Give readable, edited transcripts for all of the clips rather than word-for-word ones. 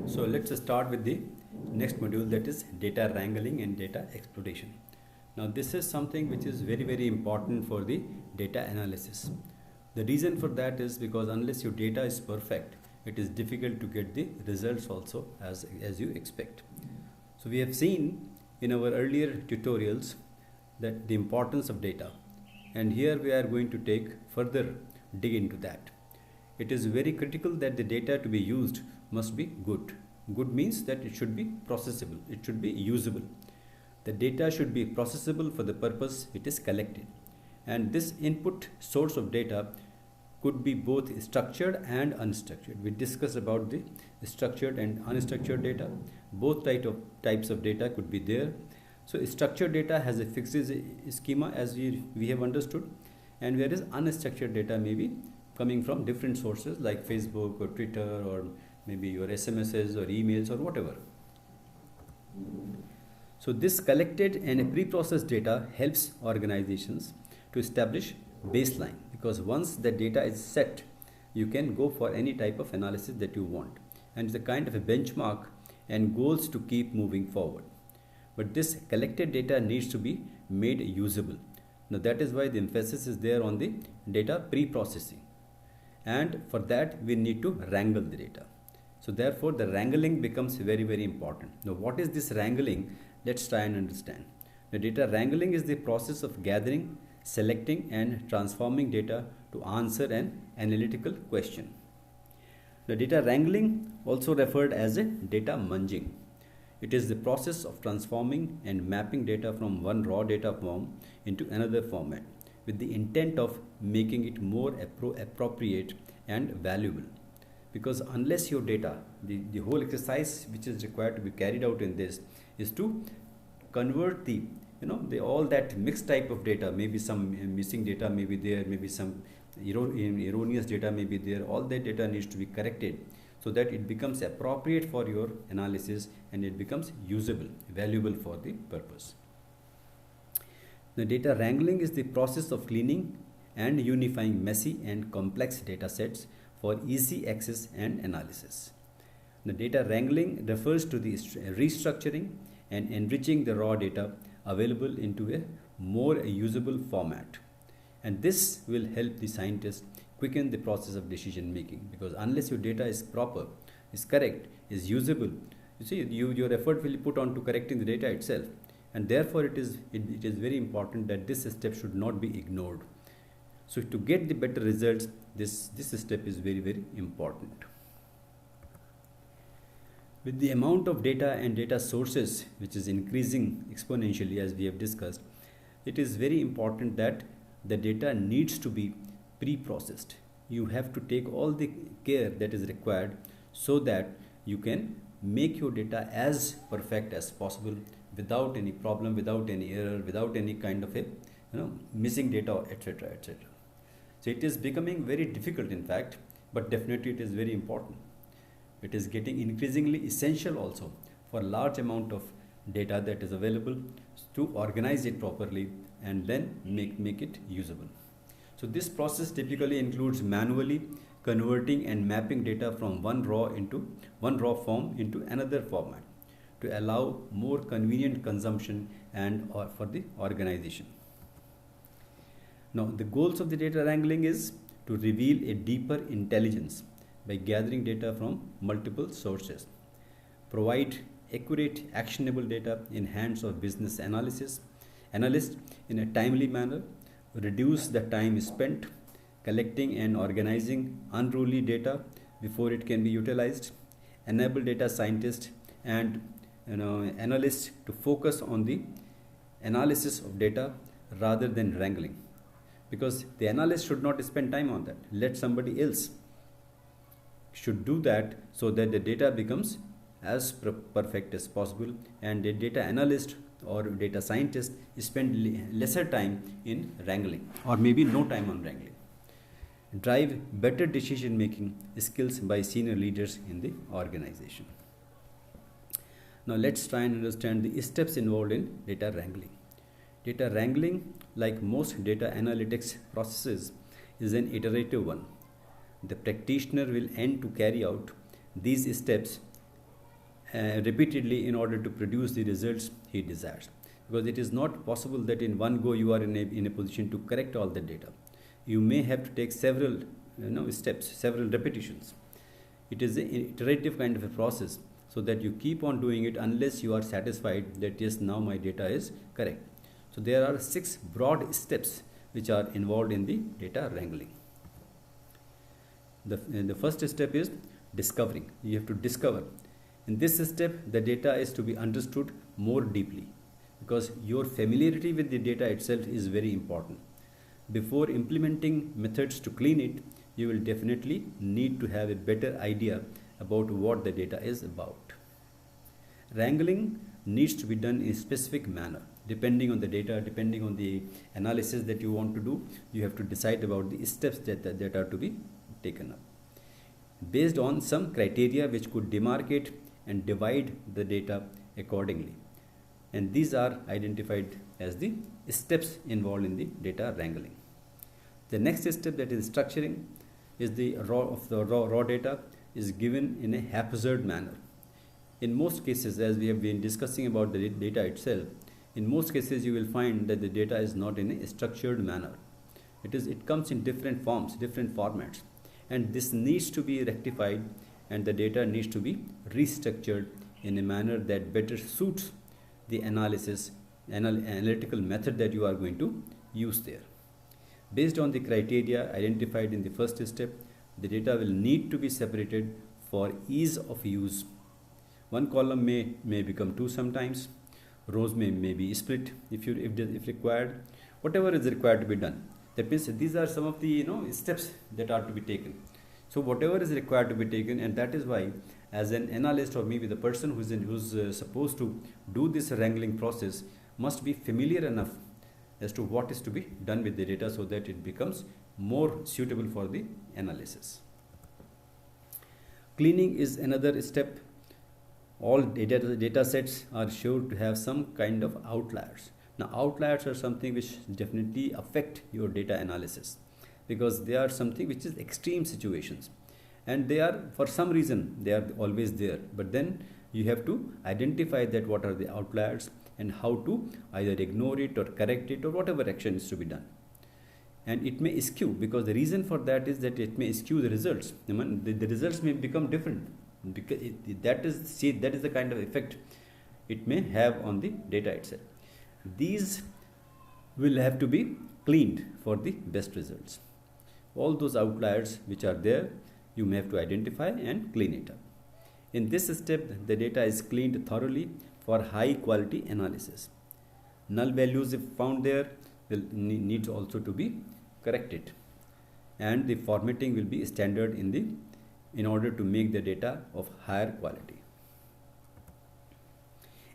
So let's start with the next module, that is data wrangling and data exploration. Now this is something which is very important for the data analysis. The reason for that is because unless your data is perfect, it is difficult to get the results also as you expect. So we have seen in our earlier tutorials that the importance of data, and here we are going to take further dig into that. It is very critical that the data to be used must be good. Good means that it should be processable, it should be usable. The data should be processable for the purpose it is collected. And this input source of data could be both structured and unstructured. We discussed about the structured and unstructured data. Both types of data could be there. So structured data has a fixed schema as we have understood, and whereas unstructured data may be coming from different sources like Facebook or Twitter or maybe your SMSs or emails or whatever. So this collected and pre-processed data helps organizations to establish baseline, because once the data is set, you can go for any type of analysis that you want, and it's a kind of a benchmark and goals to keep moving forward. But this collected data needs to be made usable. Now that is why the emphasis is there on the data pre-processing, and for that we need to wrangle the data. So therefore the wrangling becomes very important. Now what is this wrangling? Let's try and understand. The data wrangling is the process of gathering, selecting and transforming data to answer an analytical question. The data wrangling, also referred as a data munging, it is the process of transforming and mapping data from one raw data form into another format with the intent of making it more appropriate and valuable. Because unless your data, the whole exercise which is required to be carried out in this is to convert all that mixed type of data, maybe some missing data may be there, maybe some erroneous data may be there. All that data needs to be corrected so that it becomes appropriate for your analysis and it becomes usable, valuable for the purpose. The data wrangling is the process of cleaning and unifying messy and complex data sets for easy access and analysis. The data wrangling refers to the restructuring and enriching the raw data available into a more usable format. And this will help the scientists quicken the process of decision making, because unless your data is proper, is correct, is usable, you see, your effort will be put on to correcting the data itself. And therefore it is very important that this step should not be ignored. So to get the better results, this step is very important. With the amount of data and data sources which is increasing exponentially as we have discussed, it is very important that the data needs to be pre-processed. You have to take all the care that is required so that you can make your data as perfect as possible without any problem, without any error, without any kind of a missing data, etc. So it is becoming very difficult in fact, but definitely it is very important. It is getting increasingly essential also for large amount of data that is available to organize it properly and then make it usable. So this process typically includes manually converting and mapping data from one raw form into another format to allow more convenient consumption and for the organization. Now the goals of the data wrangling is to reveal a deeper intelligence by gathering data from multiple sources, provide accurate actionable data in hands of business analysts in a timely manner, reduce the time spent collecting and organizing unruly data before it can be utilized, enable data scientists and analysts to focus on the analysis of data rather than wrangling, because the analyst should not spend time on that. Let somebody else should do that so that the data becomes as perfect as possible, and the data analyst or data scientist spend lesser time in wrangling or maybe no time on wrangling. Drive better decision making skills by senior leaders in the organization. Now let's try and understand the steps involved in data wrangling. Data wrangling, like most data analytics processes, is an iterative one. The practitioner will end to carry out these steps repeatedly in order to produce the results he desires, because it is not possible that in one go you are in a position to correct all the data. You may have to take several steps, several repetitions. It is an iterative kind of a process, so that you keep on doing it unless you are satisfied that yes, now my data is correct. So there are 6 broad steps which are involved in the data wrangling. The first step is discovering. You have to discover. In this step, the data is to be understood more deeply, because your familiarity with the data itself is very important. Before implementing methods to clean it, you will definitely need to have a better idea about what the data is about. Wrangling needs to be done in a specific manner. Depending on the data, depending on the analysis that you want to do, you have to decide about the steps that are to be taken up, based on some criteria which could demarcate and divide the data accordingly. And these are identified as the steps involved in the data wrangling. The next step, that is structuring, is the raw data is given in a haphazard manner. In most cases, as we have been discussing about the data itself, in most cases you will find that the data is not in a structured manner. It comes in different forms, different formats, and this needs to be rectified, and the data needs to be restructured in a manner that better suits the analytical method that you are going to use there. Based on the criteria identified in the first step, the data will need to be separated for ease of use. One column may become 2 sometimes. Rows may be split if required. Whatever is required to be done. That means these are some of the steps that are to be taken. So whatever is required to be taken, and that is why, as an analyst, or maybe the person who's supposed to do this wrangling process, must be familiar enough as to what is to be done with the data, so that it becomes more suitable for the analysis. Cleaning is another step. All data sets are sure to have some kind of outliers. Now, outliers are something which definitely affect your data analysis, because they are something which is extreme situations, and they are, for some reason, they are always there. But then you have to identify that what are the outliers and how to either ignore it or correct it, or whatever action is to be done. And it may skew, because the reason for that is that it may skew the results. I mean, the results may become different, because that is the kind of effect it may have on the data itself. These will have to be cleaned for the best results. All those outliers which are there, you may have to identify and clean it up. In this step, the data is cleaned thoroughly for high quality analysis. Null values, if found there, will need also to be corrected, and the formatting will be standard in order to make the data of higher quality.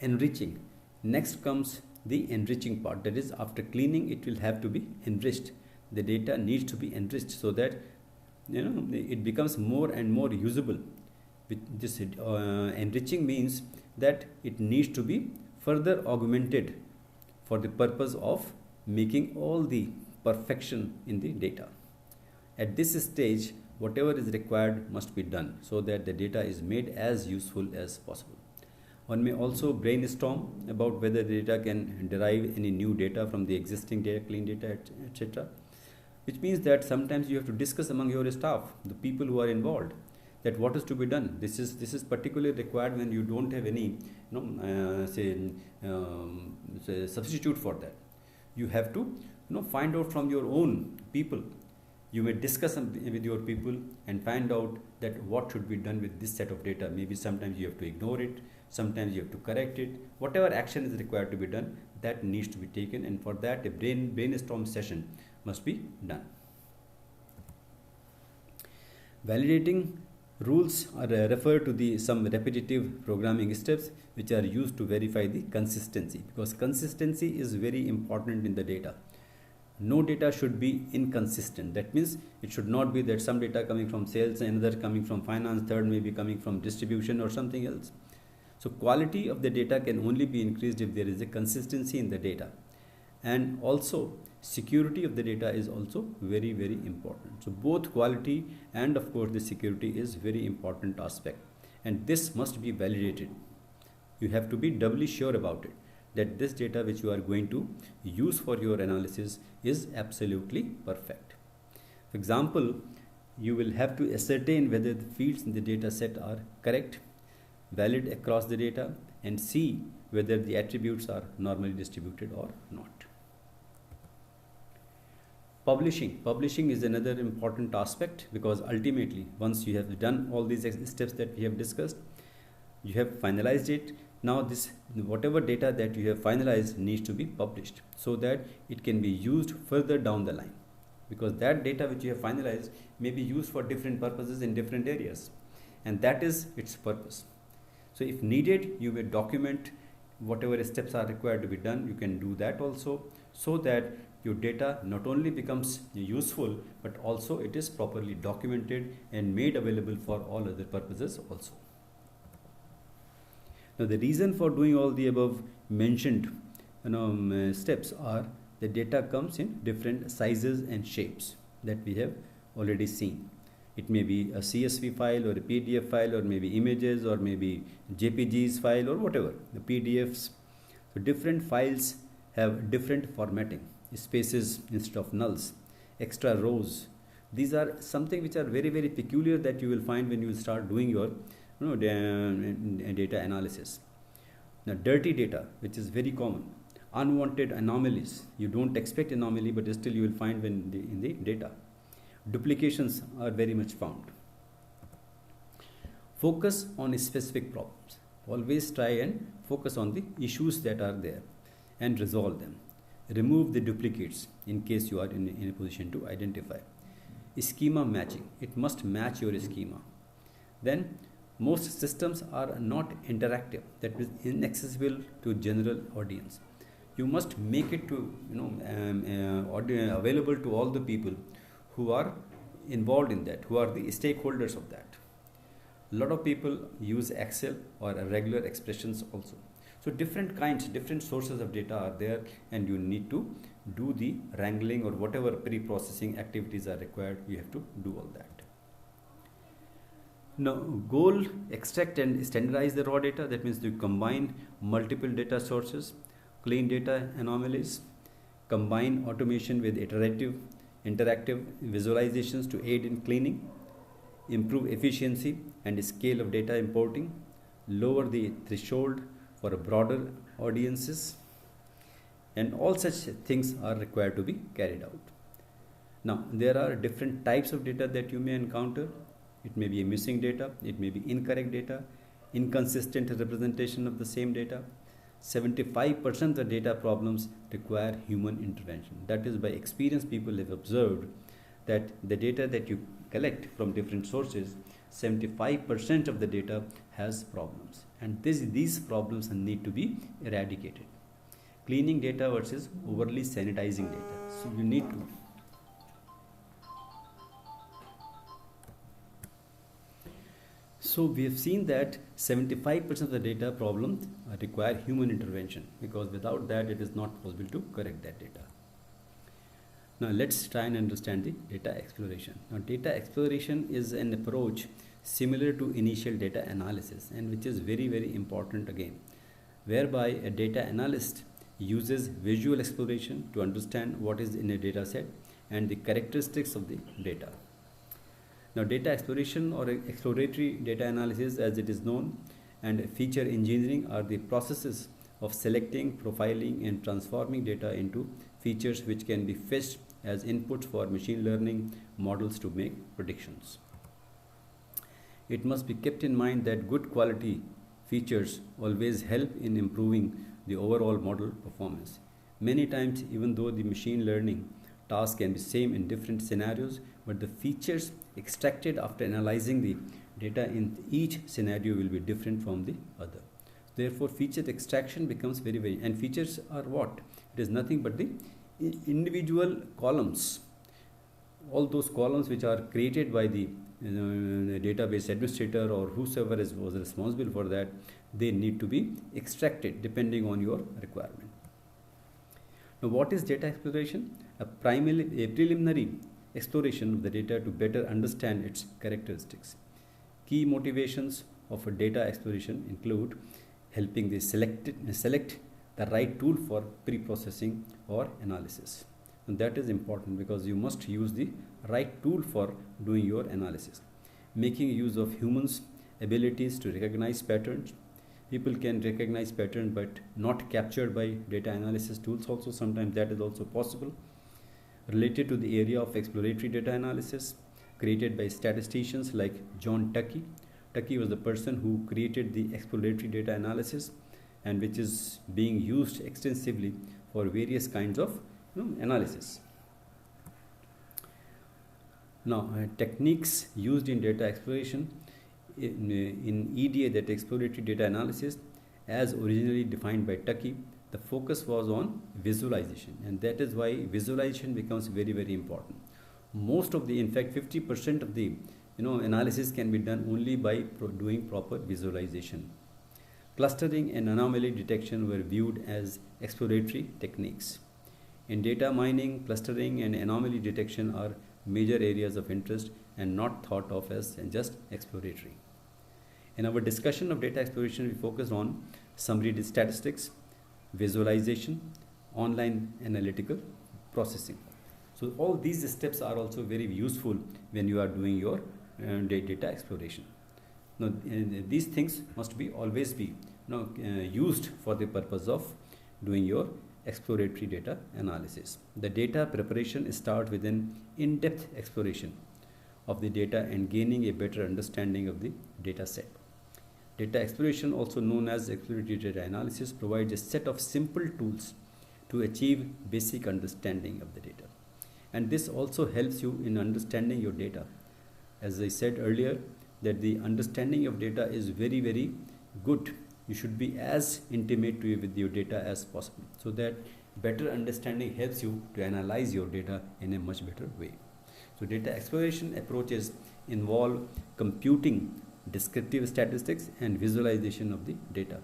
Enriching. Next comes the enriching part. That is, after cleaning, it will have to be enriched. The data needs to be enriched, so that it becomes more and more usable. With this enriching means that it needs to be further augmented for the purpose of making all the perfection in the data. At this stage, whatever is required must be done, so that the data is made as useful as possible. One may also brainstorm about whether the data can derive any new data from the existing data, clean data, etc. Which means that sometimes you have to discuss among your staff, the people who are involved, that what is to be done. This is particularly required when you don't have any substitute for that. You have to find out from your own people. You may discuss with your people and find out that what should be done with this set of data. Maybe sometimes you have to ignore it, sometimes you have to correct it. Whatever action is required to be done, that needs to be taken, and for that a brainstorm session must be done. Validating rules are referred to some repetitive programming steps which are used to verify the consistency, because consistency is very important in the data. No data should be inconsistent. That means it should not be that some data coming from sales, another coming from finance, third may be coming from distribution or something else. So quality of the data can only be increased if there is a consistency in the data. And also security of the data is also very, very important. So both quality and of course the security is very important aspect. and this must be validated. You have to be doubly sure about it, that this data which you are going to use for your analysis is absolutely perfect. For example, you will have to ascertain whether the fields in the data set are correct, valid across the data, and see whether the attributes are normally distributed or not. Publishing is another important aspect, because ultimately once you have done all these steps that we have discussed, you have finalized it. Now this whatever data that you have finalized needs to be published so that it can be used further down the line, because that data which you have finalized may be used for different purposes in different areas, and that is its purpose. So if needed, you may document whatever steps are required to be done. You can do that also, so that your data not only becomes useful, but also it is properly documented and made available for all other purposes also. Now the reason for doing all the above mentioned steps are the data comes in different sizes and shapes that we have already seen. It may be a CSV file or a PDF file, or maybe images, or maybe JPGs file, or whatever, the PDFs. So different files have different formatting, spaces instead of nulls, extra rows. These are something which are very, very peculiar that you will find when you start doing your data analysis. Now dirty data, which is very common, unwanted anomalies. You don't expect anomaly, but still you will find in the data. Duplications are very much found. Focus on specific problems. Always try and focus on the issues that are there and resolve them. Remove the duplicates in case you are in a position to identify. Schema matching. It must match your schema. Then most systems are not interactive, that is inaccessible to general audience. You must make it to available to all the people who are involved in that, who are the stakeholders of that. A lot of people use Excel or regular expressions also. So different kinds, different sources of data are there, and you need to do the wrangling or whatever pre-processing activities are required. You have to do all that. Now, goal, extract and standardize the raw data. That means you combine multiple data sources, clean data anomalies, combine automation with interactive visualizations to aid in cleaning, improve efficiency and scale of data importing, lower the threshold for broader audiences, and all such things are required to be carried out. Now, there are different types of data that you may encounter. It may be a missing data, it may be incorrect data, inconsistent representation of the same data. 75% of the data problems require human intervention. That is, by experience, people have observed that the data that you collect from different sources, 75% of the data has problems, and these problems need to be eradicated. Cleaning data versus overly sanitizing data. So you need to. So we have seen that 75% of the data problems require human intervention, because without that it is not possible to correct that data. Now let's try and understand the data exploration. Now data exploration is an approach similar to initial data analysis, and which is very, very important again, whereby a data analyst uses visual exploration to understand what is in a data set and the characteristics of the data. Now data exploration or exploratory data analysis, as it is known, and feature engineering are the processes of selecting, profiling and transforming data into features which can be fetched as inputs for machine learning models to make predictions. It must be kept in mind that good quality features always help in improving the overall model performance. Many times, even though the machine learning task can be same in different scenarios, but the features extracted after analyzing the data in each scenario will be different from the other. Therefore, feature extraction becomes very, very, and features are what? It is nothing but the individual columns. All those columns which are created by the database administrator or whosoever was responsible for that, they need to be extracted depending on your requirement. Now, what is data exploration? A preliminary exploration of the data to better understand its characteristics. Key motivations of a data exploration include helping the select the right tool for pre-processing or analysis. And that is important because you must use the right tool for doing your analysis. Making use of humans' abilities to recognize patterns. People can recognize patterns but not captured by data analysis tools also. Sometimes that is also possible. Related to the area of exploratory data analysis created by statisticians like John Tukey. Tukey was the person who created the exploratory data analysis, and which is being used extensively for various kinds of analysis. Now, techniques used in data exploration in EDA, that exploratory data analysis, as originally defined by Tukey, the focus was on visualization, and that is why visualization becomes very, very important. Most of the, in fact, 50% of the analysis can be done only by doing proper visualization. Clustering and anomaly detection were viewed as exploratory techniques. In data mining, clustering and anomaly detection are major areas of interest and not thought of as just exploratory. In our discussion of data exploration, we focused on summary statistics, visualization, online analytical processing. So all these steps are also very useful when you are doing your data exploration. Now, these things must be always be used for the purpose of doing your exploratory data analysis. The data preparation starts with an in-depth exploration of the data and gaining a better understanding of the data set. Data exploration, also known as exploratory data analysis, provides a set of simple tools to achieve basic understanding of the data. And this also helps you in understanding your data. As I said earlier, that the understanding of data is very, very good. You should be as intimate with your data as possible, so that better understanding helps you to analyze your data in a much better way. So data exploration approaches involve computing descriptive statistics and visualization of the data.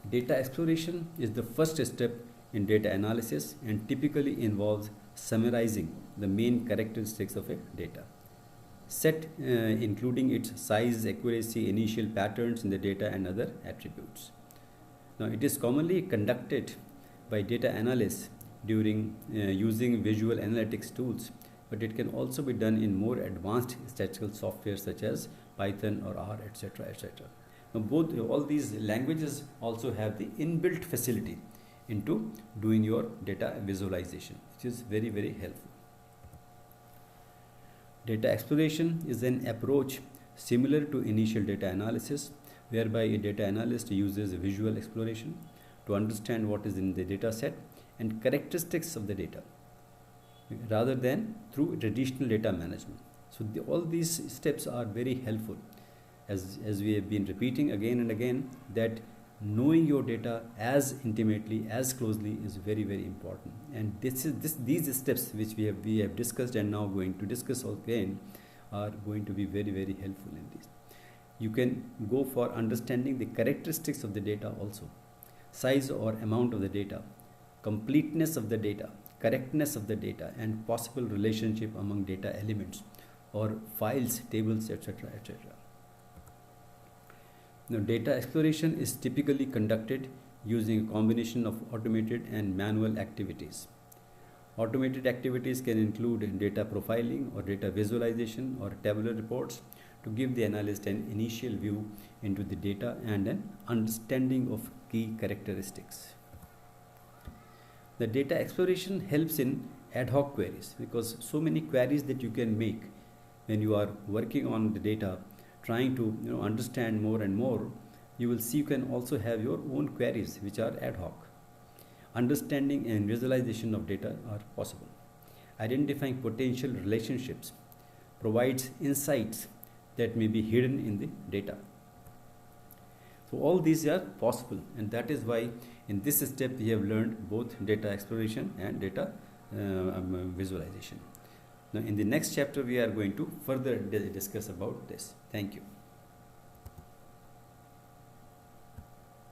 Data exploration is the first step in data analysis and typically involves summarizing the main characteristics of a data set, including its size, accuracy, initial patterns in the data, and other attributes. Now, it is commonly conducted by data analysts during using visual analytics tools, but it can also be done in more advanced statistical software such as Python or R, etc., etc. Now, all these languages also have the inbuilt facility into doing your data visualization, which is very, very helpful. Data exploration is an approach similar to initial data analysis, whereby a data analyst uses visual exploration to understand what is in the data set and characteristics of the data, rather than through traditional data management. So all these steps are very helpful, as we have been repeating again and again, that knowing your data as intimately, as closely, is very, very important. And these steps which we have discussed and now going to discuss again are going to be very, very helpful in this. You can go for understanding the characteristics of the data also, size or amount of the data, completeness of the data, correctness of the data, and possible relationship among data elements or files, tables, etc., etc. Now, data exploration is typically conducted using a combination of automated and manual activities. Automated activities can include data profiling or data visualization or tabular reports to give the analyst an initial view into the data and an understanding of key characteristics. The data exploration helps in ad hoc queries, because so many queries that you can make when you are working on the data, trying to understand more and more, you will see you can also have your own queries which are ad hoc. Understanding and visualization of data are possible. Identifying potential relationships provides insights that may be hidden in the data. So all these are possible, and that is why in this step we have learned both data exploration and data visualization. Now in the next chapter we are going to further discuss about this. Thank you.